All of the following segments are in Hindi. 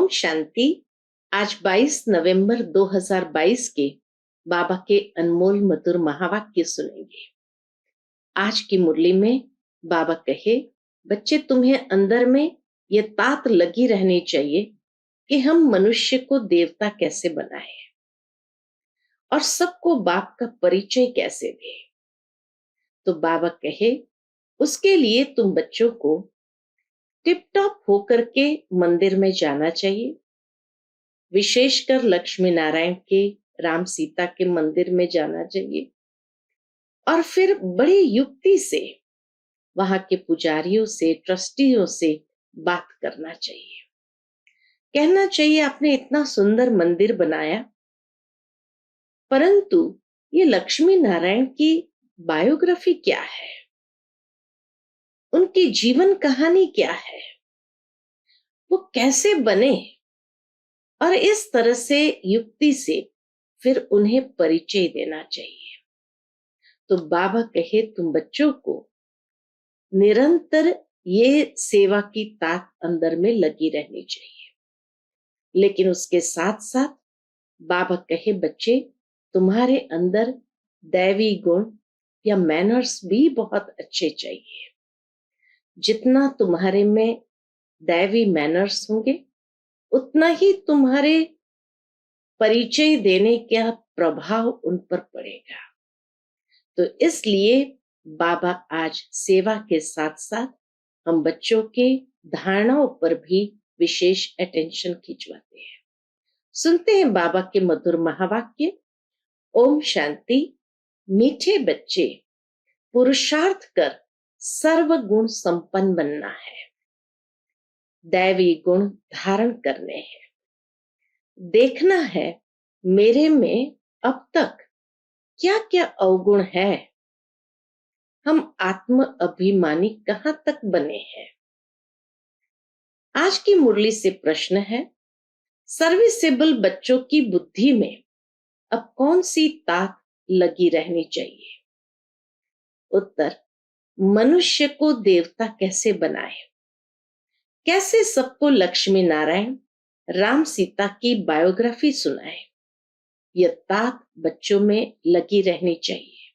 ओम शांति। आज 22 नवंबर 2022 के बाबा के अनमोल मधुर महावाक्य सुनेंगे। आज की मुरली में बाबा कहे, बच्चे तुम्हें अंदर में ये तात लगी रहनी चाहिए कि हम मनुष्य को देवता कैसे बनाए और सबको बाप का परिचय कैसे दे। तो बाबा कहे, उसके लिए तुम बच्चों को टिप टॉप होकर के मंदिर में जाना चाहिए, विशेषकर लक्ष्मी नारायण के राम सीता के मंदिर में जाना चाहिए और फिर बड़ी युक्ति से वहां के पुजारियों से, ट्रस्टियों से बात करना चाहिए। कहना चाहिए, आपने इतना सुंदर मंदिर बनाया, परंतु ये लक्ष्मी नारायण की बायोग्राफी क्या है, उनकी जीवन कहानी क्या है, वो कैसे बने, और इस तरह से युक्ति से फिर उन्हें परिचय देना चाहिए। तो बाबा कहे, तुम बच्चों को निरंतर ये सेवा की ताक अंदर में लगी रहनी चाहिए, लेकिन उसके साथ साथ बाबा कहे, बच्चे तुम्हारे अंदर दैवी गुण या मैनर्स भी बहुत अच्छे चाहिए। जितना तुम्हारे में दैवी मैनर्स होंगे उतना ही तुम्हारे परिचय देने का प्रभाव उन पर पड़ेगा। तो इसलिए बाबा आज सेवा के साथ साथ हम बच्चों के धारणाओं पर भी विशेष अटेंशन खिंचवाते हैं। सुनते हैं बाबा के मधुर महावाक्य। ओम शांति। मीठे बच्चे, पुरुषार्थ कर सर्व गुण संपन्न बनना है, दैवी गुण धारण करने हैं। देखना है मेरे में अब तक क्या क्या अवगुण है, हम आत्म अभिमानी कहां तक बने हैं। आज की मुरली से प्रश्न है, सर्विसेबल बच्चों की बुद्धि में अब कौन सी ताक लगी रहनी चाहिए। उत्तर, मनुष्य को देवता कैसे बनाए, कैसे सबको लक्ष्मी नारायण राम सीता की बायोग्राफी सुनाए, यह ताक बच्चों में लगी रहनी चाहिए।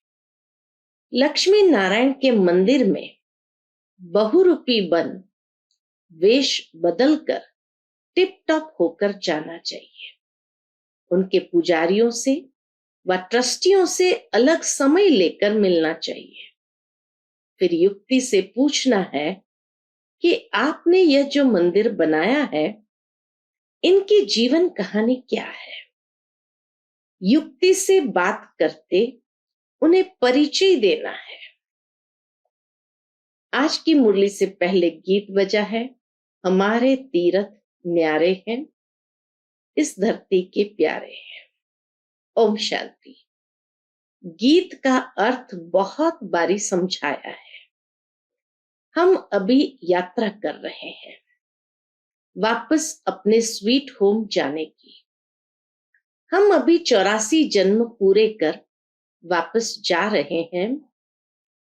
लक्ष्मी नारायण के मंदिर में बहुरूपी बन वेश बदलकर टिप टॉप होकर जाना चाहिए। उनके पुजारियों से व ट्रस्टियों से अलग समय लेकर मिलना चाहिए। फिर युक्ति से पूछना है कि आपने यह जो मंदिर बनाया है, इनकी जीवन कहानी क्या है। युक्ति से बात करते उन्हें परिचय देना है। आज की मुरली से पहले गीत बजा है, हमारे तीरथ न्यारे हैं, इस धरती के प्यारे हैं। ओम शांति। गीत का अर्थ बहुत बारी समझाया है। हम अभी यात्रा कर रहे हैं वापस अपने स्वीट होम जाने की। हम अभी 84 जन्म पूरे कर वापस जा रहे हैं।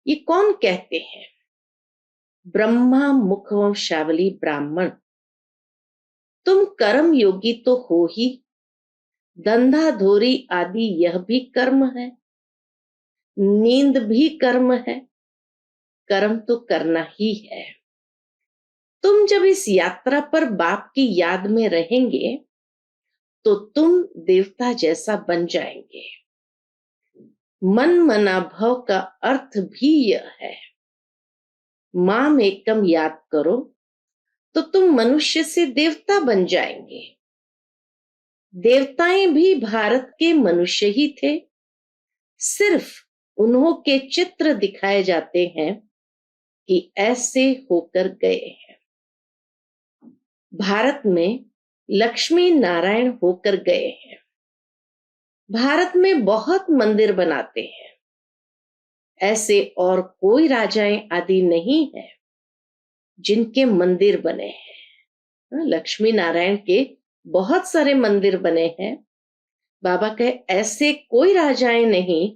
ये कौन कहते हैं? ब्रह्मा मुखवंशावली ब्राह्मण। तुम कर्म योगी तो हो ही, धंधा धोरी आदि यह भी कर्म है, नींद भी कर्म है, कर्म तो करना ही है। तुम जब इस यात्रा पर बाप की याद में रहेंगे तो तुम देवता जैसा बन जाएंगे। मन मना भव का अर्थ भी यह है, माम एकम याद करो तो तुम मनुष्य से देवता बन जाएंगे। देवताएं भी भारत के मनुष्य ही थे, सिर्फ उन्हों के चित्र दिखाए जाते हैं कि ऐसे होकर गए हैं। भारत में लक्ष्मी नारायण होकर गए हैं। भारत में बहुत मंदिर बनाते हैं, ऐसे और कोई राजाएं आदि नहीं है जिनके मंदिर बने हैं। लक्ष्मी नारायण के बहुत सारे मंदिर बने हैं। बाबा कहे, ऐसे कोई राजाएं नहीं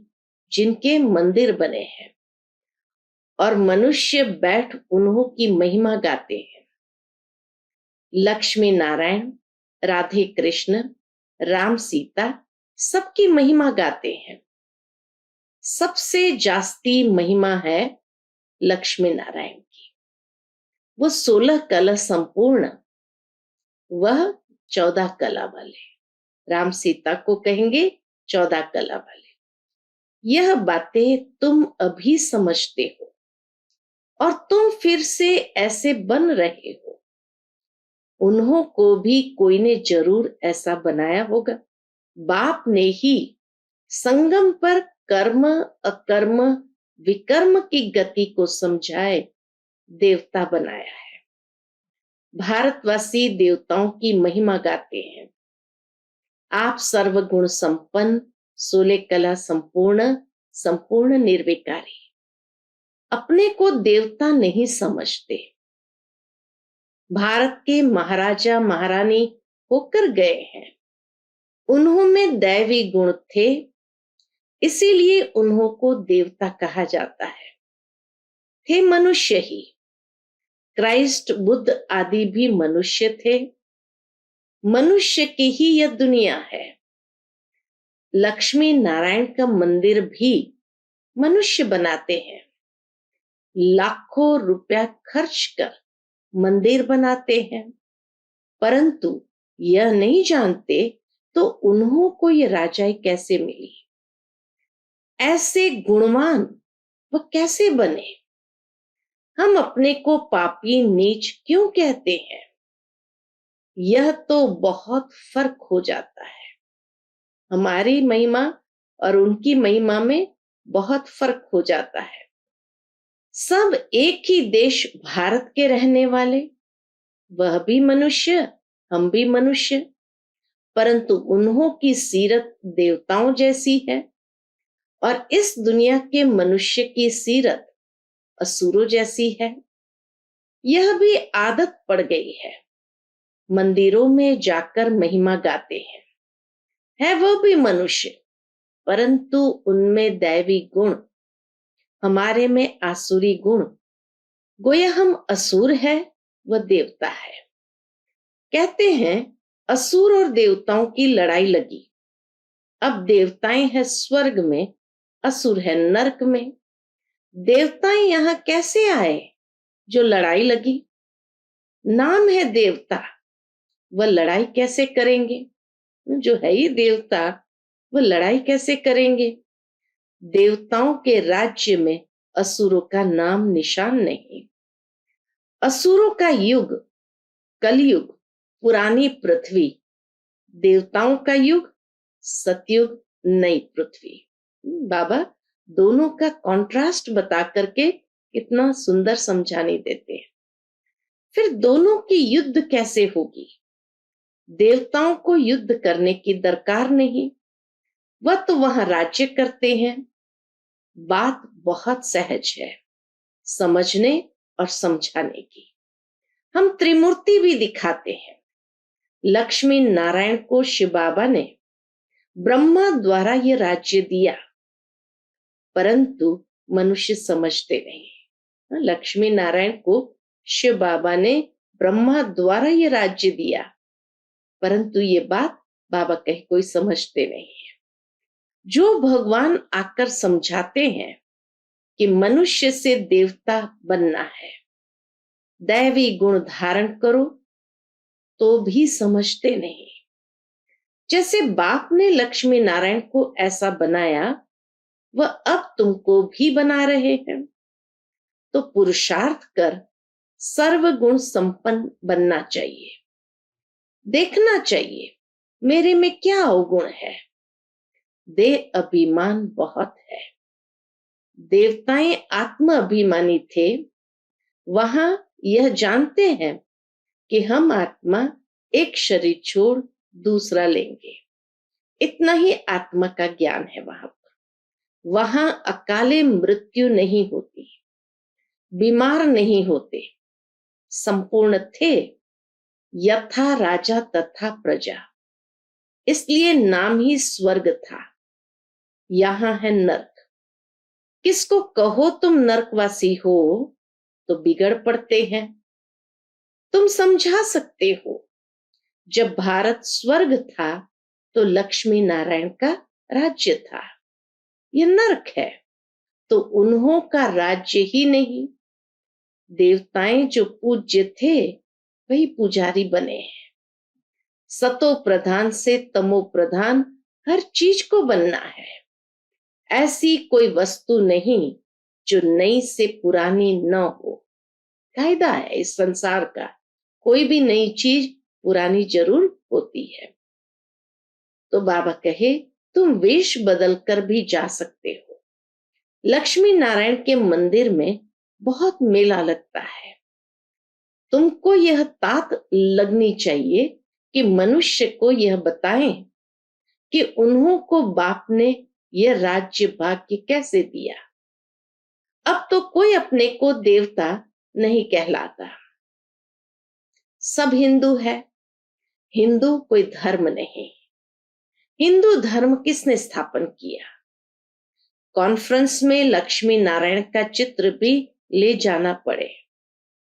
जिनके मंदिर बने हैं और मनुष्य बैठ उन्हों की महिमा गाते हैं। लक्ष्मी नारायण राधे कृष्ण, राम सीता सबकी महिमा गाते हैं। सबसे जास्ती महिमा है लक्ष्मी नारायण की। वो 16 कला संपूर्ण, वह 14 कला वाले। राम सीता को कहेंगे 14 कला वाले। यह बातें तुम अभी समझते हो और तुम फिर से ऐसे बन रहे हो। उन्हों को भी कोई ने जरूर ऐसा बनाया होगा। बाप ने ही संगम पर कर्म अकर्म विकर्म की गति को समझाए देवता बनाया है। भारतवासी देवताओं की महिमा गाते हैं। आप सर्वगुण संपन्न, 16 कला संपूर्ण, संपूर्ण निर्विकारी, अपने को देवता नहीं समझते। भारत के महाराजा महारानी होकर गए हैं। उन्हों में दैवी गुण थे, इसीलिए उन्हों को देवता कहा जाता है। थे मनुष्य ही। क्राइस्ट, बुद्ध आदि भी मनुष्य थे। मनुष्य की ही यह दुनिया है। लक्ष्मी नारायण का मंदिर भी मनुष्य बनाते हैं। लाखों रुपया खर्च कर मंदिर बनाते हैं, परंतु यह नहीं जानते तो उन्हों को ये राजाई कैसे मिली, ऐसे गुणवान वह कैसे बने। हम अपने को पापी नीच क्यों कहते हैं? यह तो बहुत फर्क हो जाता है। हमारी महिमा और उनकी महिमा में बहुत फर्क हो जाता है। सब एक ही देश भारत के रहने वाले, वह भी मनुष्य, हम भी मनुष्य, परंतु उन्हों की सीरत देवताओं जैसी है और इस दुनिया के मनुष्य की सीरत असुरों जैसी है। यह भी आदत पड़ गई है। मंदिरों में जाकर महिमा गाते हैं। है वह भी मनुष्य, परंतु उनमें दैवी गुण, हमारे में आसुरी गुण। गोया हम असुर है, वह देवता है। कहते हैं असुर और देवताओं की लड़ाई लगी। अब देवताएं हैं स्वर्ग में, असुर है नरक में। देवताएं यहां कैसे आए जो लड़ाई लगी? नाम है देवता, वह लड़ाई कैसे करेंगे? जो है ही देवता, वह लड़ाई कैसे करेंगे? देवताओं के राज्य में असुरों का नाम निशान नहीं। असुरों का युग कलयुग, पुरानी पृथ्वी। देवताओं का युग सतयुग, नई पृथ्वी। बाबा दोनों का कॉन्ट्रास्ट बता करके कितना सुंदर समझाने देते हैं। फिर दोनों की युद्ध कैसे होगी? देवताओं को युद्ध करने की दरकार नहीं, वह तो वहां राज्य करते हैं। बात बहुत सहज है समझने और समझाने की। हम त्रिमूर्ति भी दिखाते हैं। लक्ष्मी नारायण को शिव बाबा ने ब्रह्मा द्वारा ये राज्य दिया, परंतु मनुष्य समझते नहीं। लक्ष्मी नारायण को शिव बाबा ने ब्रह्मा द्वारा ये राज्य दिया, परंतु ये बात बाबा कहे कोई समझते नहीं है। जो भगवान आकर समझाते हैं कि मनुष्य से देवता बनना है, दैवी गुण धारण करो, तो भी समझते नहीं। जैसे बाप ने लक्ष्मी नारायण को ऐसा बनाया, वह अब तुमको भी बना रहे हैं। तो पुरुषार्थ कर सर्वगुण संपन्न बनना चाहिए। देखना चाहिए मेरे में क्या अवगुण है। देह अभिमान बहुत है। देवताएं आत्म अभिमानी थे। वहां यह जानते हैं कि हम आत्मा एक शरीर छोड़ दूसरा लेंगे। इतना ही आत्मा का ज्ञान है वहां पर। वहां अकाले मृत्यु नहीं होती, बीमार नहीं होते, संपूर्ण थे, यथा राजा तथा प्रजा। इसलिए नाम ही स्वर्ग था। यहां है नर्क। किसको कहो तुम नर्कवासी हो तो बिगड़ पड़ते हैं। तुम समझा सकते हो, जब भारत स्वर्ग था तो लक्ष्मी नारायण का राज्य था। ये नर्क है तो उन्हों का राज्य ही नहीं। देवताएं जो पूज्य थे वही पुजारी बने हैं। सतो प्रधान से तमो प्रधान हर चीज को बनना है। ऐसी कोई वस्तु नहीं जो नई से पुरानी न हो। कायदा है इस संसार का, कोई भी नई चीज पुरानी जरूर होती है। तो बाबा कहे तुम वेश बदल कर भी जा सकते हो। लक्ष्मी नारायण के मंदिर में बहुत मेला लगता है। तुमको यह तात लगनी चाहिए कि मनुष्य को यह बताएं कि उन्हों को बाप ने यह राज्य भाग्य कैसे दिया। अब तो कोई अपने को देवता नहीं कहलाता। सब हिंदू है। हिंदू कोई धर्म नहीं। हिंदू धर्म किसने स्थापन किया? कॉन्फ्रेंस में लक्ष्मी नारायण का चित्र भी ले जाना पड़े।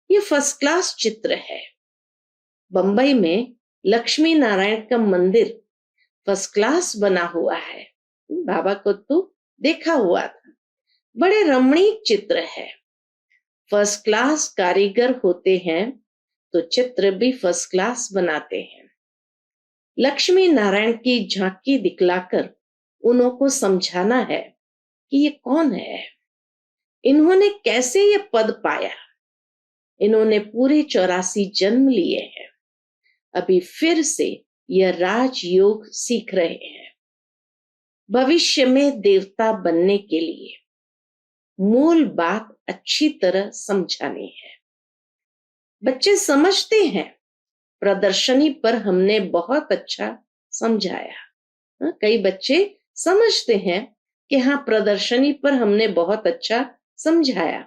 ये फर्स्ट क्लास चित्र है। बंबई में लक्ष्मी नारायण का मंदिर फर्स्ट क्लास बना हुआ है। बाबा को तो देखा हुआ था। बड़े रमणीक चित्र है। फर्स्ट क्लास कारीगर होते हैं तो चित्र भी फर्स्ट क्लास बनाते हैं। लक्ष्मी नारायण की झांकी दिखलाकर उन्हों को समझाना है कि ये कौन है, इन्होंने कैसे ये पद पाया। इन्होंने पूरे 84 जन्म लिए हैं। अभी फिर से यह राजयोग सीख रहे हैं। भविष्य में देवता बनने के लिए मूल बात अच्छी तरह समझानी है। बच्चे समझते हैं प्रदर्शनी पर हमने बहुत अच्छा समझाया। कई बच्चे समझते हैं कि हाँ प्रदर्शनी पर हमने बहुत अच्छा समझाया,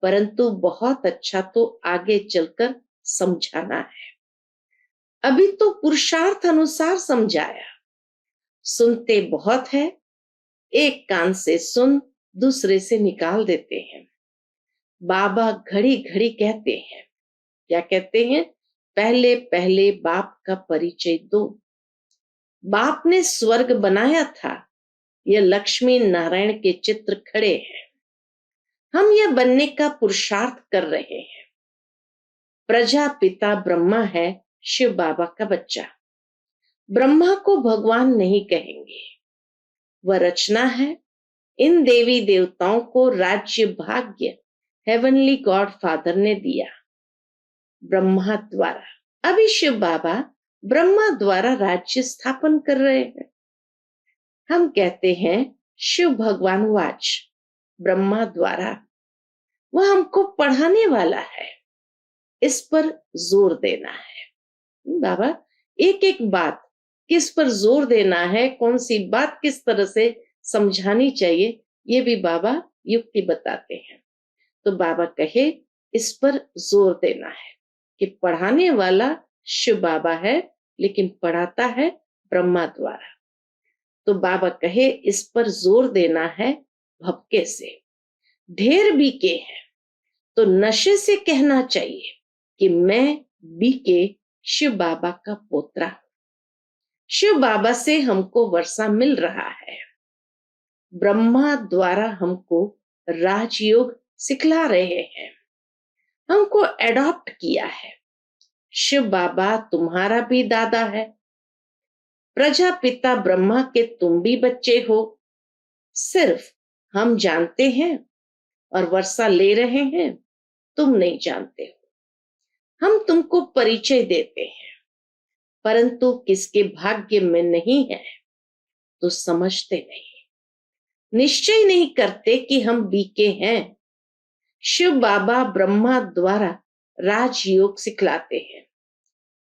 परंतु बहुत अच्छा तो आगे चलकर समझाना है। अभी तो पुरुषार्थ अनुसार समझाया। सुनते बहुत है, एक कान से सुन दूसरे से निकाल देते हैं। बाबा घड़ी घड़ी कहते हैं, क्या कहते हैं? पहले पहले बाप का परिचय दो। बाप ने स्वर्ग बनाया था। यह लक्ष्मी नारायण के चित्र खड़े हैं। हम यह बनने का पुरुषार्थ कर रहे हैं। प्रजापिता ब्रह्मा है शिव बाबा का बच्चा। ब्रह्मा को भगवान नहीं कहेंगे, वह रचना है। इन देवी देवताओं को राज्य भाग्य हेवनली गॉड फादर ने दिया ब्रह्मा द्वारा। अभी शिव बाबा ब्रह्मा द्वारा राज्य स्थापन कर रहे हैं। हम कहते हैं शिव भगवान वाच ब्रह्मा द्वारा। वह हमको पढ़ाने वाला है, इस पर जोर देना है। बाबा एक एक बात किस पर जोर देना है, कौन सी बात किस तरह से समझानी चाहिए, ये भी बाबा युक्ति बताते हैं। तो बाबा कहे इस पर जोर देना है कि पढ़ाने वाला शिव बाबा है, लेकिन पढ़ाता है ब्रह्मा द्वारा। तो बाबा कहे इस पर जोर देना है भपके से। ढेर बीके हैं तो नशे से कहना चाहिए कि मैं बीके शिव बाबा का पोतरा हूं। शिव बाबा से हमको वर्षा मिल रहा है। ब्रह्मा द्वारा हमको राजयोग सिखला रहे हैं, हमको एडॉप्ट किया है। शिव बाबा तुम्हारा भी दादा है। प्रजापिता ब्रह्मा के तुम भी बच्चे हो। सिर्फ हम जानते हैं और वर्षा ले रहे हैं, तुम नहीं जानते हो। हम तुमको परिचय देते हैं, परंतु किसके भाग्य में नहीं है तो समझते नहीं, निश्चय नहीं करते कि हम बीके हैं। शिव बाबा ब्रह्मा द्वारा राजयोग सिखलाते हैं,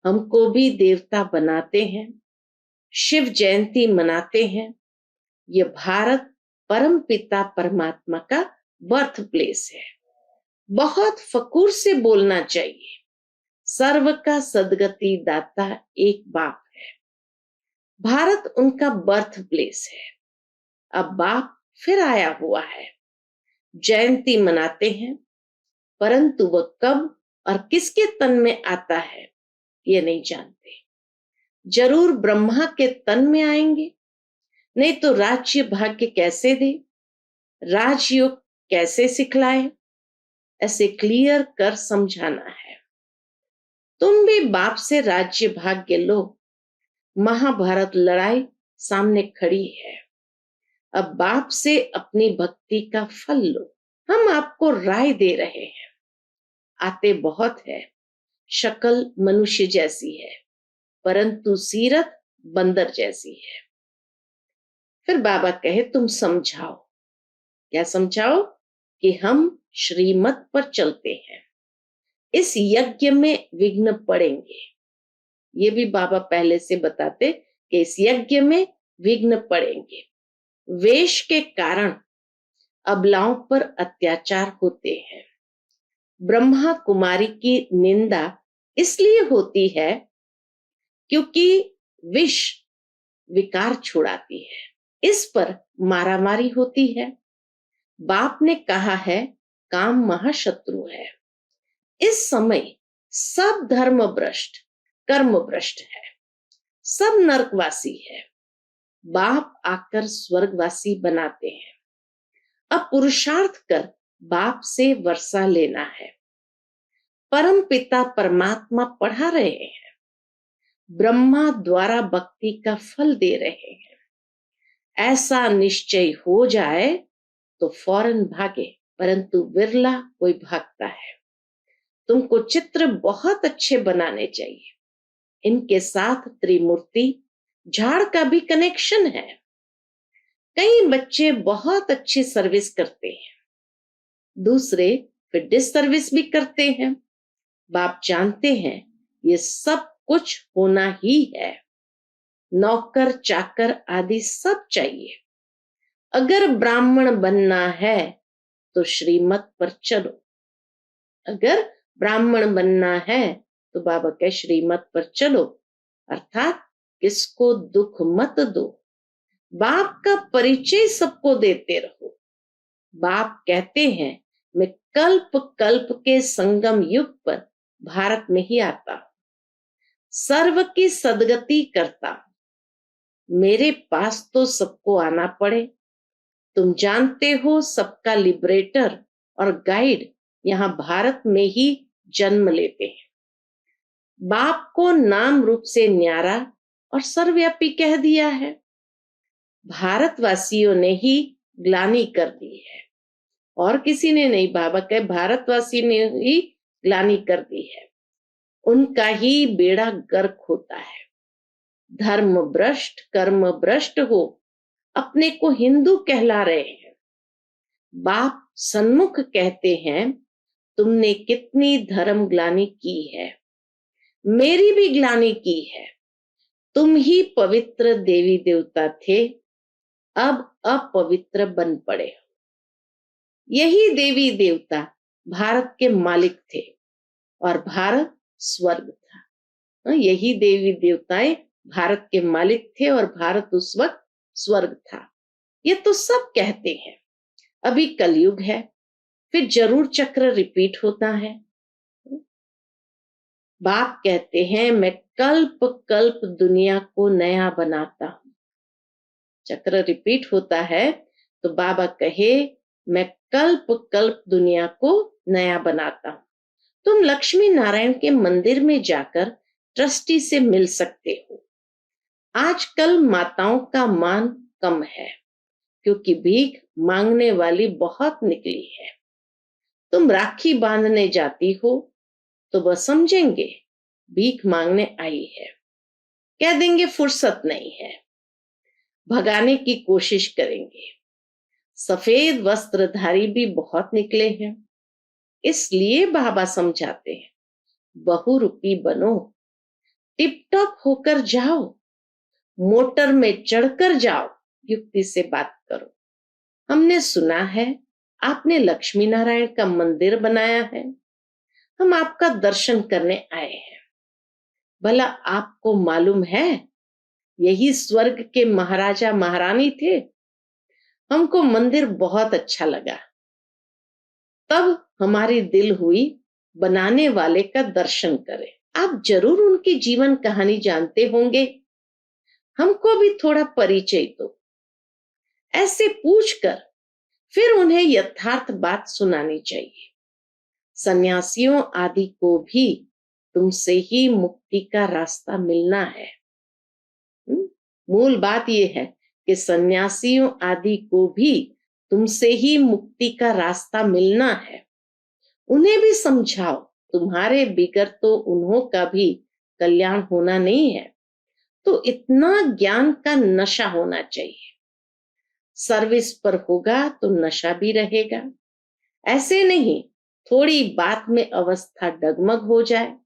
हमको भी देवता बनाते हैं। शिव जयंती मनाते हैं। यह भारत परम पिता परमात्मा का बर्थ प्लेस है। बहुत फकूर से बोलना चाहिए, सर्व का सदगति दाता एक बाप है। भारत उनका बर्थ प्लेस है। अब बाप फिर आया हुआ है। जयंती मनाते हैं, परंतु वह कब और किसके तन में आता है ये नहीं जानते। जरूर ब्रह्मा के तन में आएंगे, नहीं तो राज्य भाग्य कैसे दे, राजयोग कैसे सिखलाए। ऐसे क्लियर कर समझाना है। तुम भी बाप से राज्य भाग्य लो, महाभारत लड़ाई सामने खड़ी है। अब बाप से अपनी भक्ति का फल लो। हम आपको राय दे रहे हैं। आते बहुत है, शक्ल मनुष्य जैसी है, परंतु सीरत बंदर जैसी है। फिर बाबा कहे तुम समझाओ। क्या समझाओ? कि हम श्रीमत पर चलते हैं, इस यज्ञ में विघ्न पड़ेंगे। ये भी बाबा पहले से बताते कि इस यज्ञ में विघ्न पड़ेंगे। वेश के कारण अबलाओं पर अत्याचार होते हैं। ब्रह्मा कुमारी की निंदा इसलिए होती है क्योंकि विष विकार छुड़ाती है। इस पर मारामारी होती है। बाप ने कहा है काम महाशत्रु है। इस समय सब धर्म भ्रष्ट, कर्म भ्रष्ट है, सब नरकवासी है। बाप आकर स्वर्गवासी बनाते हैं। अब पुरुषार्थ कर बाप से वर्षा लेना है। परम पिता परमात्मा पढ़ा रहे हैं, ब्रह्मा द्वारा भक्ति का फल दे रहे हैं। ऐसा निश्चय हो जाए तो फौरन भागे, परंतु विरला कोई भागता है। तुमको चित्र बहुत अच्छे बनाने चाहिए। इनके साथ त्रिमूर्ति झाड़ का भी कनेक्शन है। कई बच्चे बहुत अच्छी सर्विस करते हैं, दूसरे फिर डिससर्विस भी करते हैं। बाप जानते हैं ये सब कुछ होना ही है। नौकर चाकर आदि सब चाहिए। अगर ब्राह्मण बनना है तो श्रीमत पर चलो। अगर ब्राह्मण बनना है तो बाबा के श्रीमत पर चलो, अर्थात किसको दुख मत दो। बाप का परिचय सबको देते रहो। बाप कहते हैं मैं कल्प कल्प के संगम युग पर भारत में ही आता हूं, सर्व की सदगति करता हूं। मेरे पास तो सबको आना पड़े। तुम जानते हो सबका लिबरेटर और गाइड यहाँ भारत में ही जन्म लेते हैं। बाप को नाम रूप से न्यारा और सर्वव्यापी कह दिया है। भारतवासियों ने ही ग्लानि कर दी है, और किसी ने नहीं। बाबा कहे भारतवासी ने ही ग्लानि कर दी है। उनका ही बेड़ा गर्क होता है। धर्म भ्रष्ट कर्म भ्रष्ट हो अपने को हिंदू कहला रहे हैं। बाप सन्मुख कहते हैं तुमने कितनी धर्म ग्लानि की है, मेरी भी ग्लानि की है। तुम ही पवित्र देवी देवता थे, अब अपवित्र बन पड़े हो। यही देवी देवता भारत के मालिक थे और भारत स्वर्ग था। यही देवी देवताएं भारत के मालिक थे और भारत उस वक्त स्वर्ग था। ये तो सब कहते हैं। अभी कलयुग है, फिर जरूर चक्र रिपीट होता है। बाप कहते हैं मैं कल्प कल्प दुनिया को नया बनाता हूं। चक्र रिपीट होता है तो बाबा कहे मैं कल्प कल्प दुनिया को नया बनाता हूं। तुम लक्ष्मी नारायण के मंदिर में जाकर ट्रस्टी से मिल सकते हो। आजकल माताओं का मान कम है क्योंकि भीख मांगने वाली बहुत निकली है। तुम राखी बांधने जाती हो तो वह समझेंगे भीख मांगने आई है, कह देंगे फुर्सत नहीं है, भगाने की कोशिश करेंगे। सफेद वस्त्रधारी भी बहुत निकले हैं, इसलिए बाबा समझाते हैं बहुरूपी बनो, टिप टॉप होकर जाओ, मोटर में चढ़कर जाओ, युक्ति से बात करो। हमने सुना है आपने लक्ष्मी नारायण का मंदिर बनाया है, हम आपका दर्शन करने आए हैं। भला आपको मालूम है यही स्वर्ग के महाराजा महारानी थे। हमको मंदिर बहुत अच्छा लगा, तब हमारी दिल हुई बनाने वाले का दर्शन करें। आप जरूर उनकी जीवन कहानी जानते होंगे, हमको भी थोड़ा परिचय दो। ऐसे पूछकर फिर उन्हें यथार्थ बात सुनानी चाहिए। सन्यासियों आदि को भी तुमसे ही मुक्ति का रास्ता मिलना है। मूल बात यह है कि सन्यासियों आदि को भी तुमसे ही मुक्ति का रास्ता मिलना है। उन्हें भी समझाओ, तुम्हारे बिगड़ तो उन्हों का भी कल्याण होना नहीं है। तो इतना ज्ञान का नशा होना चाहिए। सर्विस पर होगा तो नशा भी रहेगा। ऐसे नहीं थोड़ी बात में अवस्था डगमग हो जाए।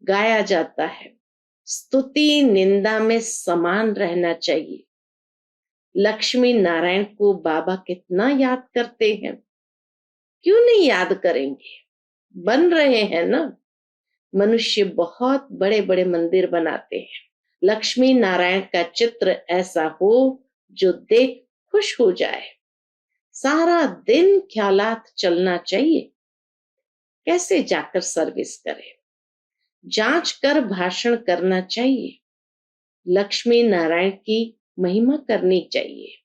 गाया जाता है, स्तुति निंदा में समान रहना चाहिए। लक्ष्मी नारायण को बाबा कितना याद करते हैं, क्यों नहीं याद करेंगे? बन रहे हैं ना। मनुष्य बहुत बड़े बड़े मंदिर बनाते हैं। लक्ष्मी नारायण का चित्र ऐसा हो जो देख खुश हो जाए। सारा दिन ख्यालात चलना चाहिए, कैसे जाकर सर्विस करें। जांच कर भाषण करना चाहिए। लक्ष्मी नारायण की महिमा करनी चाहिए।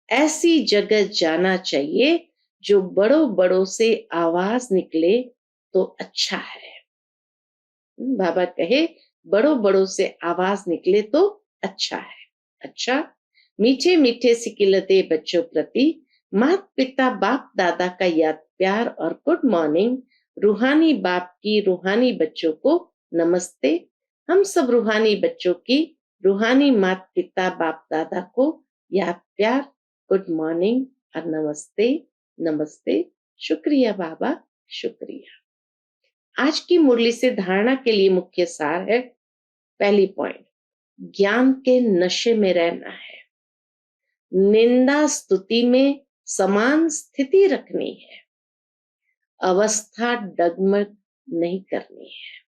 ऐसी जगह जाना चाहिए जो बड़ों बड़ों से आवाज निकले तो अच्छा है। बाबा कहे बड़ों बड़ों से आवाज निकले तो अच्छा है। अच्छा, मीठे मीठे सिकिलते बच्चों प्रति माता पिता बाप दादा का याद प्यार और गुड मॉर्निंग। रूहानी बाप की रूहानी बच्चों को नमस्ते। हम सब रूहानी बच्चों की रूहानी माता पिता बाप दादा को याद प्यार, गुड मॉर्निंग और नमस्ते नमस्ते। शुक्रिया बाबा, शुक्रिया। आज की मुरली से धारणा के लिए मुख्य सार है। पहली पॉइंट, ज्ञान के नशे में रहना है। निंदा स्तुति में समान स्थिति रखनी है। अवस्था डगमग नहीं करनी है।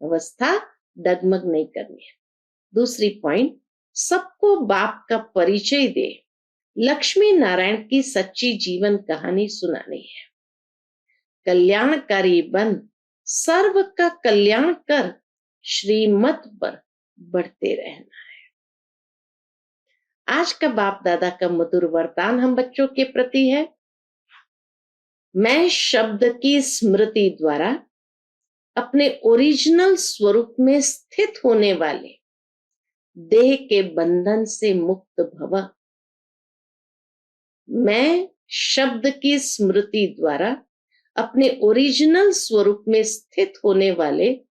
अवस्था डगमग नहीं करनी है। दूसरी पॉइंट, सबको बाप का परिचय दे। लक्ष्मी नारायण की सच्ची जीवन कहानी सुनानी है। कल्याणकारी बन सर्व का कल्याण कर श्रीमत पर बढ़ते रहना है। आज का बाप दादा का मधुर वरदान हम बच्चों के प्रति है। मैं शब्द की स्मृति द्वारा अपने ओरिजिनल स्वरूप में स्थित होने वाले देह के बंधन से मुक्त भव। मैं शब्द की स्मृति द्वारा अपने ओरिजिनल स्वरूप में स्थित होने वाले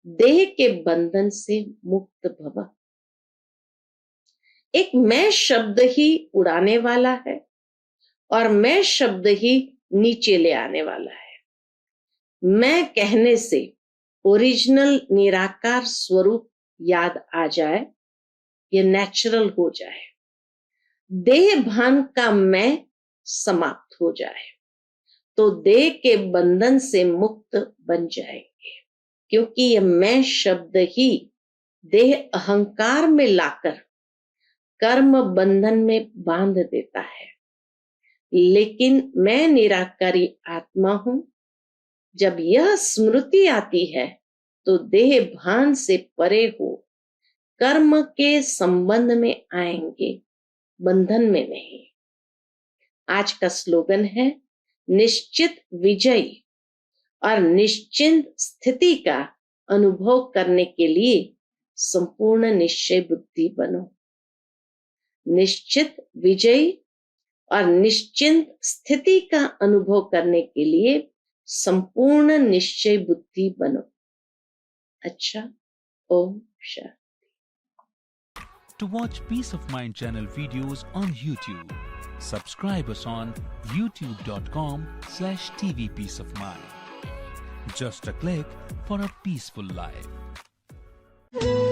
देह के बंधन से मुक्त भव। एक मैं शब्द ही उड़ाने वाला है और मैं शब्द ही नीचे ले आने वाला है। मैं कहने से ओरिजिनल निराकार स्वरूप याद आ जाए, ये नेचुरल हो जाए। देह भान का मैं समाप्त हो जाए तो देह के बंधन से मुक्त बन जाएंगे, क्योंकि ये मैं शब्द ही देह अहंकार में लाकर कर्म बंधन में बांध देता है। लेकिन मैं निराकारी आत्मा हूं। जब यह स्मृति आती है तो देह भान से परे हो कर्म के संबंध में आएंगे, बंधन में नहीं। आज का स्लोगन है, निश्चित विजयी और निश्चिंत स्थिति का अनुभव करने के लिए संपूर्ण निश्चय बुद्धि बनो। निश्चित विजयी और निश्चिंत स्थिति का अनुभव करने के लिए संपूर्ण निश्चय बुद्धि बनो। अच्छा, Om Shanti. To watch Peace of Mind channel videos on YouTube, subscribe us on youtube.com/tvpeaceofmind. Just a click for a peaceful life.